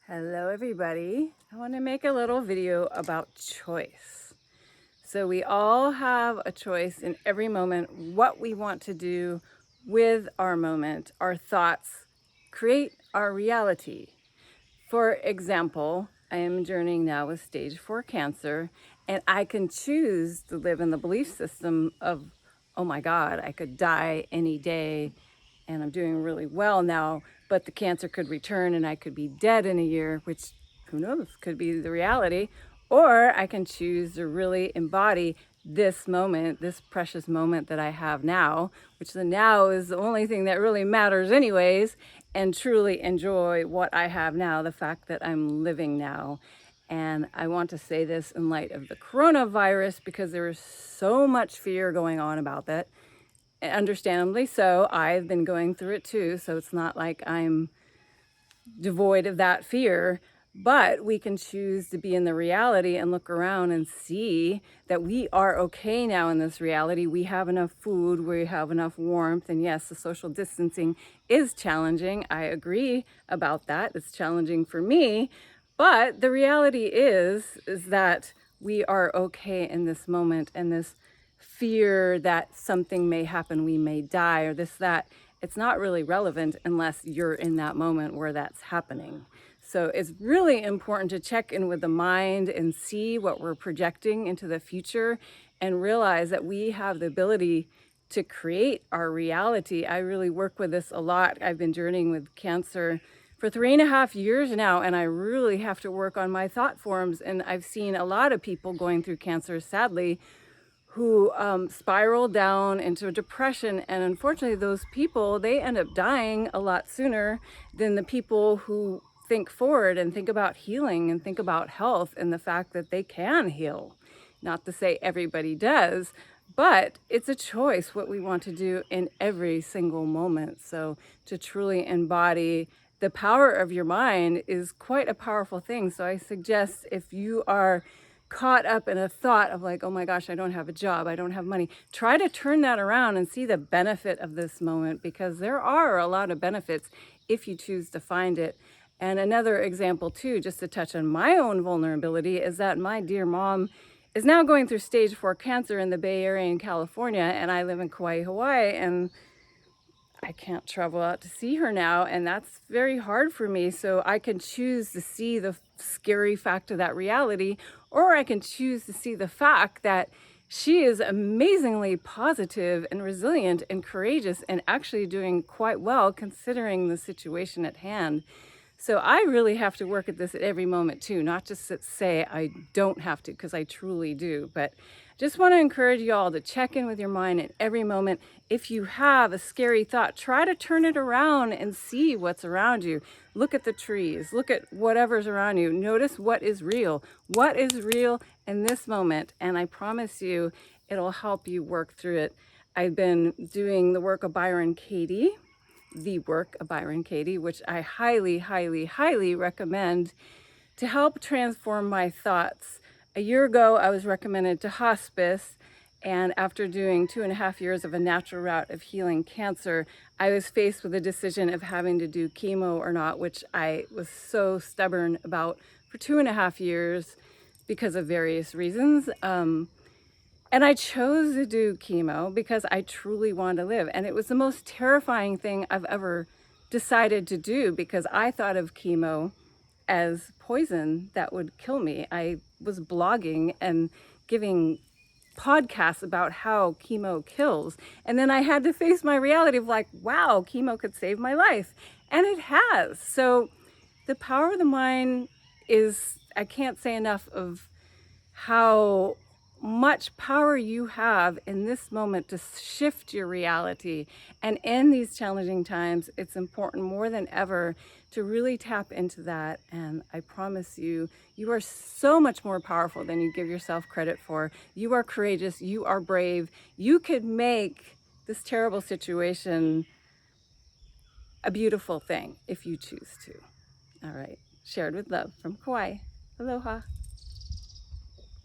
Hello everybody. I want to make a little video about choice. So we all have a choice in every moment what we want to do with our moment. Our thoughts create our reality. For example, I am journeying now with stage 4 cancer, and I can choose to live in the belief system of, oh my God, I could die any day and I'm doing really well now, but the cancer could return and I could be dead in a year, which who knows, could be the reality. Or I can choose to really embody this moment, this precious moment that I have now, which the now is the only thing that really matters anyways, and truly enjoy what I have now, the fact that I'm living now. And I want to say this in light of the coronavirus because there is so much fear going on about that. Understandably so. I've been going through it too, so it's not like I'm devoid of that fear. But we can choose to be in the reality and look around and see that we are okay now in this reality. We have enough food, we have enough warmth, and yes, the social distancing is challenging. I agree about that. It's challenging for me, but the reality is that we are okay in this moment, and this fear that something may happen, we may die, or this, that, it's not really relevant unless you're in that moment where that's happening. So it's really important to check in with the mind and see what we're projecting into the future and realize that we have the ability to create our reality. I really work with this a lot. I've been journeying with cancer for 3.5 years now, and I really have to work on my thought forms. And I've seen a lot of people going through cancer, sadly, who spiral down into depression. And unfortunately, those people, they end up dying a lot sooner than the people who think forward and think about healing and think about health and the fact that they can heal. Not to say everybody does, but it's a choice what we want to do in every single moment. So to truly embody the power of your mind is quite a powerful thing. So I suggest if you are caught up in a thought of like, oh my gosh, I don't have a job, I don't have money, try to turn that around and see the benefit of this moment, because there are a lot of benefits if you choose to find it. And another example too, just to touch on my own vulnerability, is that my dear mom is now going through stage 4 cancer in the Bay Area in California, and I live in Kaua'i, Hawaii, and I can't travel out to see her now, and that's very hard for me. So I can choose to see the scary fact of that reality, or I can choose to see the fact that she is amazingly positive and resilient and courageous and actually doing quite well considering the situation at hand. So I really have to work at this at every moment too, not just say I don't have to, because I truly do. But just want to encourage you all to check in with your mind at every moment. If you have a scary thought, try to turn it around and see what's around you. Look at the trees, look at whatever's around you. Notice what is real in this moment. And I promise you, it'll help you work through it. I've been doing the work of Byron Katie, which I highly, highly, highly recommend to help transform my thoughts. A year ago, I was recommended to hospice, and after doing 2.5 years of a natural route of healing cancer, I was faced with the decision of having to do chemo or not, which I was so stubborn about for 2.5 years because of various reasons. And I chose to do chemo because I truly wanted to live. And it was the most terrifying thing I've ever decided to do, because I thought of chemo as poison that would kill me. I was blogging and giving podcasts about how chemo kills. And then I had to face my reality of like, wow, chemo could save my life. And it has. So the power of the mind is, I can't say enough of how much power you have in this moment to shift your reality. And in these challenging times, it's important more than ever to really tap into that. And I promise you, you are so much more powerful than you give yourself credit for. You are courageous, you are brave. You could make this terrible situation a beautiful thing if you choose to. All right, shared with love from Kauai. Aloha.